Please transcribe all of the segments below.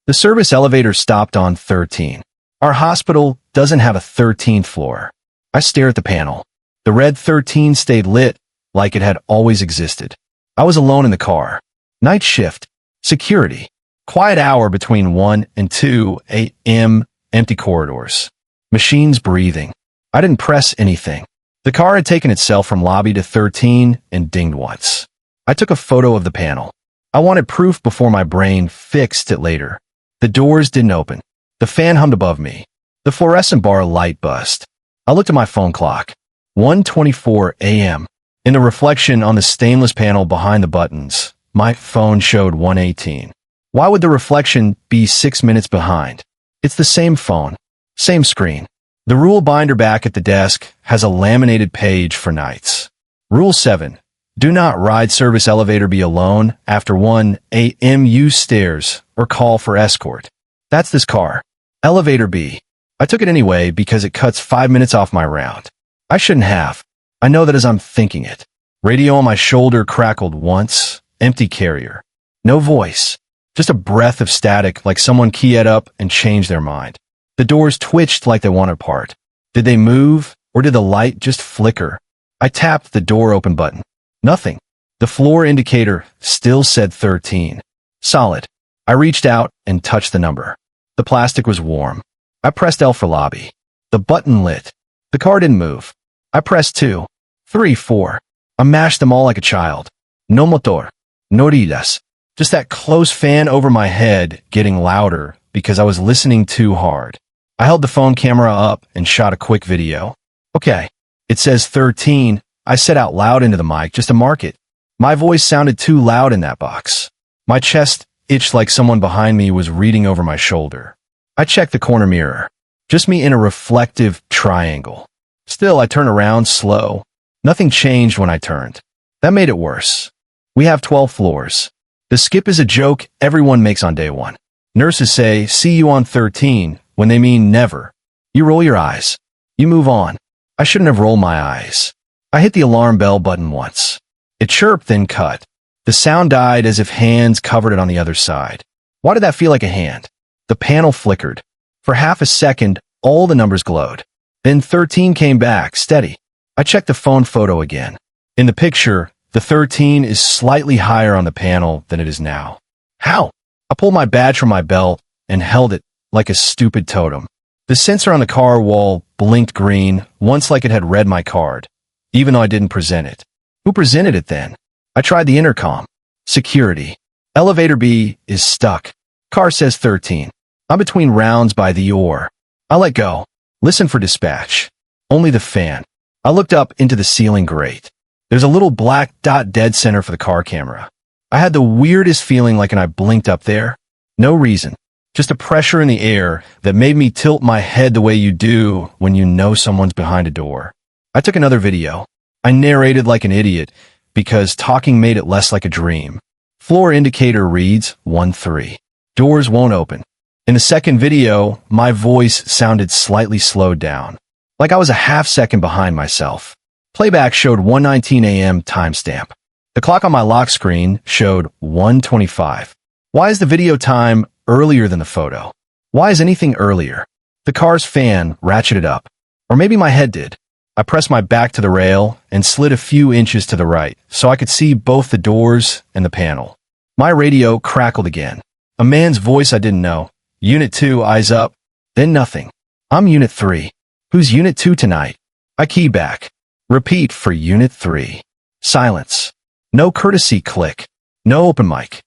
The service elevator stopped on 13. Our hospital doesn't have a 13th floor. I stare at the panel. The red 13 stayed lit like it had always existed. I was alone in the car. Night shift. Security. Quiet hour between 1 and 2 a.m. Empty corridors. Machines breathing. I didn't press anything. The car had taken itself from lobby to 13 and dinged once. I took a photo of the panel. I wanted proof before my brain fixed it later. The doors didn't open. The fan hummed above me. The fluorescent bar light buzzed. I looked at my phone clock. 1:24 a.m. In the reflection on the stainless panel behind the buttons, my phone showed 1:18. Why would the reflection be 6 minutes behind? It's the same phone, same screen. The rule binder back at the desk has a laminated page for nights. Rule 7. Do not ride service elevator be alone after 1 a.m. Use stairs or call for escort. That's this car. Elevator B. I took it anyway because it cuts 5 minutes off my round. I shouldn't have. I know that as I'm thinking it. Radio on my shoulder crackled once. Empty carrier. No voice. Just a breath of static like someone keyed up and changed their mind. The doors twitched like they wanted apart. Did they move or did the light just flicker? I tapped the door open button. Nothing. The floor indicator still said 13. Solid. I reached out and touched the number. The plastic was warm. I pressed L for lobby. The button lit. The car didn't move. I pressed 2, 3, 4. I mashed them all like a child. No motor. No ruidas. Just that close fan over my head getting louder because I was listening too hard. I held the phone camera up and shot a quick video. Okay. It says 13. I said out loud into the mic just to mark it. My voice sounded too loud in that box. My chest itched like someone behind me was reading over my shoulder. I checked the corner mirror. Just me in a reflective triangle. Still, I turned around slow. Nothing changed when I turned. That made it worse. We have 12 floors. The skip is a joke everyone makes on day 1. Nurses say, see you on 13, when they mean never. You roll your eyes. You move on. I shouldn't have rolled my eyes. I hit the alarm bell button once. It chirped, then cut. The sound died as if hands covered it on the other side. Why did that feel like a hand? The panel flickered. For half a second, all the numbers glowed. Then 13 came back, steady. I checked the phone photo again. In the picture, the 13 is slightly higher on the panel than it is now. How? I pulled my badge from my belt and held it like a stupid totem. The sensor on the car wall blinked green, once like it had read my card, even though I didn't present it. Who presented it then? I tried the intercom. Security. Elevator B is stuck. Car says 13. I'm between rounds by the oar. I let go. Listen for dispatch. Only the fan. I looked up into the ceiling grate. There's a little black dot dead center for the car camera. I had the weirdest feeling like when I blinked up there. No reason. Just a pressure in the air that made me tilt my head the way you do when you know someone's behind a door. I took another video. I narrated like an idiot because talking made it less like a dream. Floor indicator reads 1-3. Doors won't open. In the second video, my voice sounded slightly slowed down, like I was a half second behind myself. Playback showed 1:19 a.m. timestamp. The clock on my lock screen showed 1:25. Why is the video time earlier than the photo? Why is anything earlier? The car's fan ratcheted up. Or maybe my head did. I pressed my back to the rail and slid a few inches to the right so I could see both the doors and the panel. My radio crackled again. A man's voice I didn't know. Unit 2, eyes up. Then nothing. I'm Unit 3. Who's Unit 2 tonight? I key back. Repeat for Unit 3. Silence. No courtesy click. No open mic.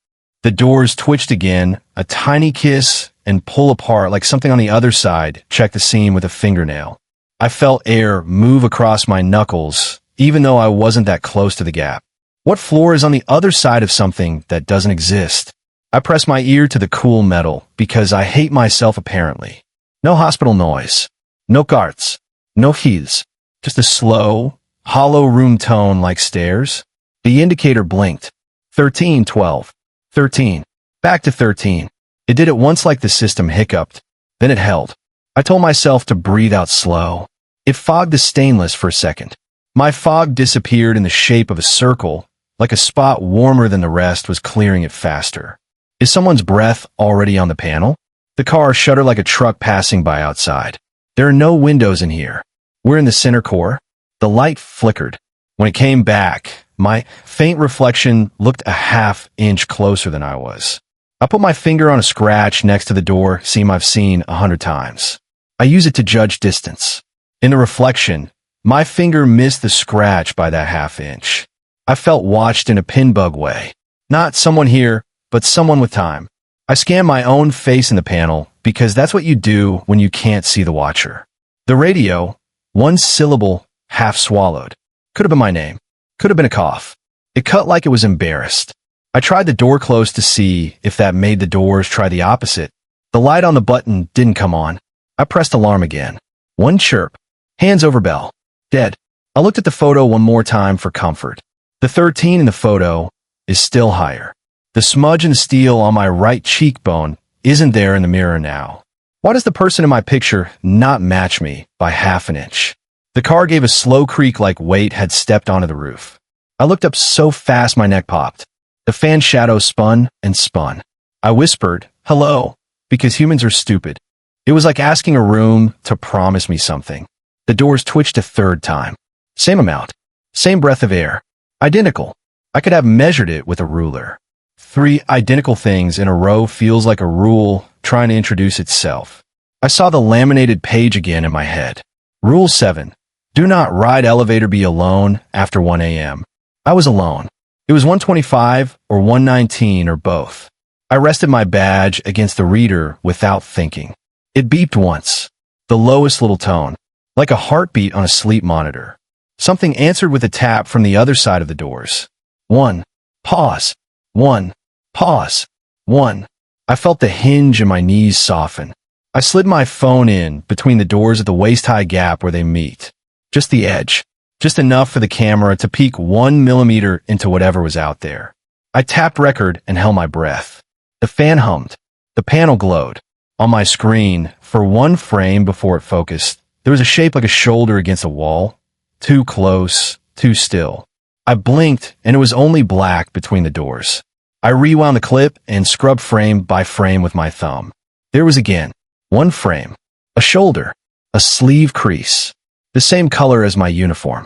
The doors twitched again, a tiny kiss, and pull apart like something on the other side checked the seam with a fingernail. I felt air move across my knuckles, even though I wasn't that close to the gap. What floor is on the other side of something that doesn't exist? I pressed my ear to the cool metal because I hate myself apparently. No hospital noise. No guards. No heaths. Just a slow, hollow room tone like stairs. The indicator blinked. 13, 12. 13. Back to 13. It did it once like the system hiccuped. Then it held. I told myself to breathe out slow. It fogged the stainless for a second. My fog disappeared in the shape of a circle, like a spot warmer than the rest was clearing it faster. Is someone's breath already on the panel? The car shuddered like a truck passing by outside. There are no windows in here. We're in the center core. The light flickered. When it came back, my faint reflection looked a half-inch closer than I was. I put my finger on a scratch next to the door seam I've seen 100 times. I use it to judge distance. In the reflection, my finger missed the scratch by that half-inch. I felt watched in a pinbug way. Not someone here, but someone with time. I scanned my own face in the panel because that's what you do when you can't see the watcher. The radio, one syllable, half swallowed. Could have been my name. Could have been a cough. It cut like it was embarrassed. I tried the door closed to see if that made the doors try the opposite. The light on the button didn't come on. I pressed alarm again. One chirp. Hands over bell. Dead. I looked at the photo one more time for comfort. The 13 in the photo is still higher. The smudge and steel on my right cheekbone isn't there in the mirror now. Why does the person in my picture not match me by half an inch? The car gave a slow creak like weight had stepped onto the roof. I looked up so fast my neck popped. The fan shadow spun and spun. I whispered, hello, because humans are stupid. It was like asking a room to promise me something. The doors twitched a third time. Same amount. Same breath of air. Identical. I could have measured it with a ruler. 3 identical things in a row feels like a rule trying to introduce itself. I saw the laminated page again in my head. Rule 7. Do not ride elevator be alone after 1 a.m. I was alone. It was 1:25 or 1:19 or both. I rested my badge against the reader without thinking. It beeped once. The lowest little tone. Like a heartbeat on a sleep monitor. Something answered with a tap from the other side of the doors. 1. Pause. 1. Pause. 1. I felt the hinge in my knees soften. I slid my phone in between the doors at the waist-high gap where they meet. Just the edge. Just enough for the camera to peek 1 millimeter into whatever was out there. I tapped record and held my breath. The fan hummed. The panel glowed. On my screen, for one frame before it focused, there was a shape like a shoulder against a wall. Too close, too still. I blinked, and it was only black between the doors. I rewound the clip and scrubbed frame by frame with my thumb. There was again. One frame. A shoulder. A sleeve crease. The same color as my uniform.